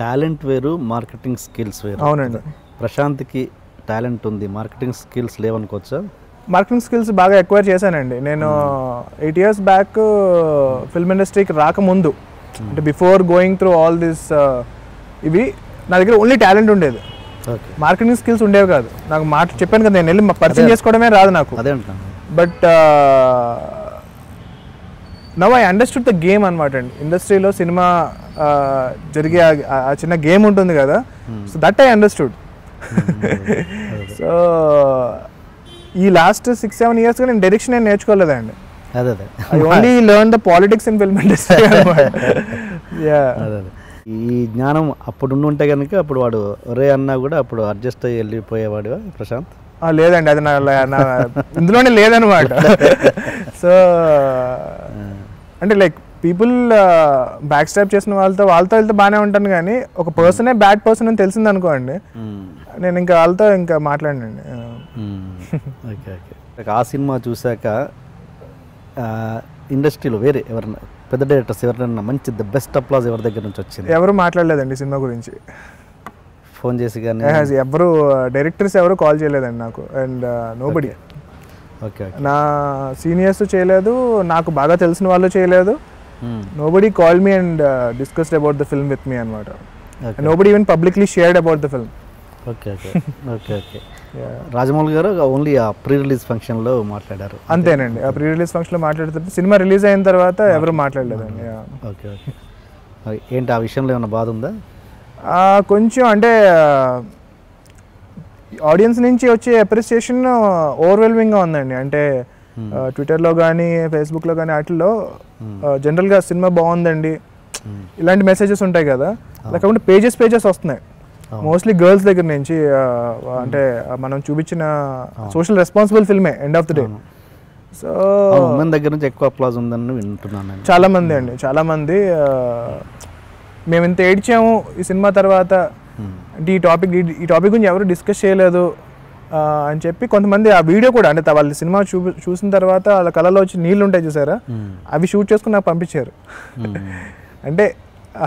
Talent వేరు, marketing skills వేరు. అవునండి. ప్రశాంత్‌కి టాలెంట్ ఉంది, మార్కెటింగ్ స్కిల్స్ లేవనుకోవచ్చా? మార్కెటింగ్ స్కిల్స్ బాగా ఎక్వైర్ చేశానండి. నేను 8 years బ్యాక్ ఫిల్మ్ ఇండస్ట్రీకి రాకముందు, అంటే before going through all this ఇవి నా దగ్గర ఓన్లీ టాలెంట్ ఉండేది, మార్కెటింగ్ స్కిల్స్ ఉండేవి కాదు. నాకు చెప్పాను కదా, నేను వెళ్ళి పరిచయం చేసుకోవడమే రాదు నాకు. అదే అంటున్నాను. But now I understood the game అనమాట అండి. ఇండస్ట్రీలో సినిమా జరిగే ఆ చిన్న గేమ్ ఉంటుంది కదా, so that I understood. So ఈ లాస్ట్ 6-7 yearsగా నేను డైరెక్షన్ ఏం నేర్చుకోలేదండి. I only learn the politics in film industry అనమాట. ఈ జ్ఞానం అప్పుడు ఉంటే కనుక అప్పుడు వాడు ఒరే అన్నా కూడా అప్పుడు అడ్జస్ట్ అయ్యి వెళ్ళిపోయేవాడు ప్రశాంత్. లేదండి, అది నా ఇందులోనే లేదనమాట. సో అంటే లైక్ పీపుల్ బ్యాక్ స్టాప్ చేసిన వాళ్ళతో వెళ్తే బాగానే ఉంటాను, కానీ ఒక పర్సనే బ్యాడ్ పర్సన్ అని తెలిసింది అనుకోండి, నేను ఇంకా వాళ్ళతో ఇంకా మాట్లాడినండి. Okay okay. ఆ సినిమా చూశాక ఇండస్ట్రీలో వేరే ఎవరన్నా పెద్ద డైరెక్టర్స్ ఎవరైనా మంచి ద బెస్ట్ అప్లాజ్ ఎవరి దగ్గర నుంచి వచ్చింది? ఎవరు మాట్లాడలేదండి సినిమా గురించి. ఫోన్ చేసి కానీ ఎవరు డైరెక్టర్స్ ఎవరు కాల్ చేయలేదండి నాకు. అండ్ నోబడి, ఓకే, నా సీనియర్స్ చేయలేదు, నాకు బాగా తెలిసిన వాళ్ళు చేయలేదు. Nobody call me and discussed about the film with me అనమాట. Nobody even publicly shared about the film. Okay okay okay okay. Rajamouli garu only ఆ ప్రీ రిలీజ్ ఫంక్షన్లో మాట్లాడారు అంతేనండి. ఆ ప్రీ రిలీజ్ ఫంక్షన్లో మాట్లాడుతుంటే సినిమా రిలీజ్ అయిన తర్వాత ఎవరు మాట్లాడలేదండి. Okay okay. ఏంటి ఆ విషయంలో ఏమైనా బాధ ఉందా? కొంచెం అంటే ఆడియన్స్ నుంచి వచ్చే అప్రిసియేషన్ ఓవర్వెల్మింగ్గా ఉందండి. అంటే ట్విట్టర్లో కానీ ఫేస్బుక్లో కానీ వాటిల్లో జనరల్గా సినిమా బాగుందండి ఇలాంటి మెసేజెస్ ఉంటాయి కదా, అలా కాకుండా పేజెస్ వస్తున్నాయి మోస్ట్లీ గర్ల్స్ దగ్గర నుంచి. అంటే మనం చూపించిన సోషల్ రెస్పాన్సిబుల్ ఫిల్మే end of the day. So women దగ్గర నుంచి ఎక్కువ అప్లాజ్ ఉందని వింటున్నాను. చాలామంది మేము ఇంత ఏడ్చాము ఈ సినిమా తర్వాత, అంటే ఈ టాపిక్ గురించి ఎవరు డిస్కస్ చేయలేదు అని చెప్పి కొంతమంది ఆ వీడియో కూడా, అంటే వాళ్ళ సినిమా చూసిన తర్వాత వాళ్ళ కళలో వచ్చి నీళ్ళు ఉంటాయి చూసారా, అవి షూట్ చేసుకుని నాకు పంపించారు. అంటే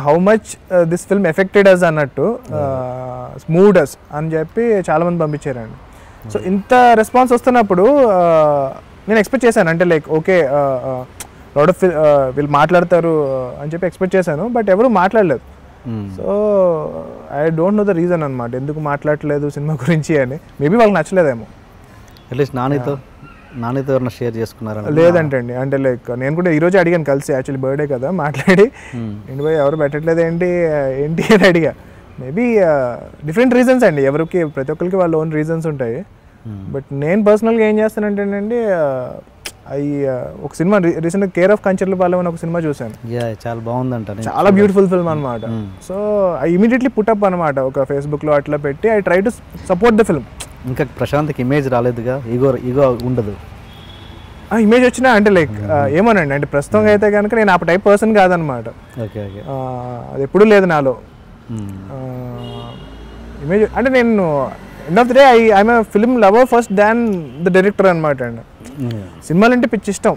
how much this film affected us అన్నట్టు, స్మూడ్ అస్ అని చెప్పి చాలామంది పంపించారండి. సో ఇంత రెస్పాన్స్ వస్తున్నప్పుడు నేను ఎక్స్పెక్ట్ చేశాను, అంటే లైక్ ఓకే లాట్ ఆఫ్ వీళ్ళు మాట్లాడతారు అని చెప్పి ఎక్స్పెక్ట్ చేశాను, బట్ ఎవరు మాట్లాడలేదు. So I don't know the reason అనమాట, ఎందుకు మాట్లాడలేదు సినిమా గురించి అని. మేబీ వాళ్ళకి నచ్చలేదేమో. అట్లీస్ట్ నానితో ఎవరైనా షేర్ చేసుకున్నారా? లేదంటండి, అంటే లైక్ నేను కూడా ఈరోజు అడిగాను కలిసి, యాక్చువల్లీ బర్త్డే కదా, మాట్లాడి ఏంటి పోయి ఎవరు పెట్టట్లేదు ఏంటి అని అడిగా. మేబీ డిఫరెంట్ రీజన్స్ అండి, ఎవరికి ప్రతి ఒక్కరికి వాళ్ళ ఓన్ రీజన్స్ ఉంటాయి. బట్ నేను పర్సనల్గా ఏం చేస్తానంటేనండి, ఒక సినిమా రీసెంట్గా కేర్ ఆఫ్ కంచర్లపాలెం అని ఒక సినిమా చూశాను, చాలా బాగుందంట, చాలా బ్యూటిఫుల్ ఫిల్మ్ అనమాట. సో ఐ ఇమీడియట్లీ పుట్అప్ అనమాట ఒక ఫేస్బుక్లో అట్లా పెట్టి, I try to support the film. ఇంకా ప్రశాంత్కి ఇమేజ్ రాలేదుగా, ఈగో ఉండదు. ఇమేజ్ వచ్చినా అంటే లైక్ ఏమోనండి, అంటే ప్రస్తుతం అయితే కనుక నేను ఆ టైప్ పర్సన్ కాదనమాట. అది ఎప్పుడూ లేదు నాలో ఇమేజ్. అంటే నేను end of the day I'm a film lover first than the director అనమాట అండి. సినిమాలు అంటే పిచ్చి ఇష్టం.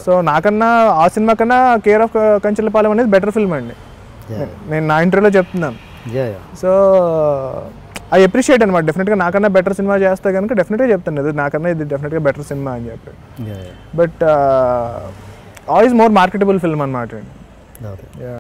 సో నాకన్నా ఆ సినిమా కన్నా కేర్ ఆఫ్ కంచర్లపాలెం అనేది బెటర్ ఫిల్మ్ అండి, నేను నా ఇంటర్వ్యూలో చెప్తున్నాను. సో ఐ అప్రిషియేట్ అనమాట, డెఫినెట్గా నాకన్నా బెటర్ సినిమా చేస్తే కనుక డెఫినెట్గా చెప్తాను, ఇది నాకన్నా ఇది డెఫినెట్గా బెటర్ సినిమా అని చెప్పి. But all is more marketable film అనమాట అండి.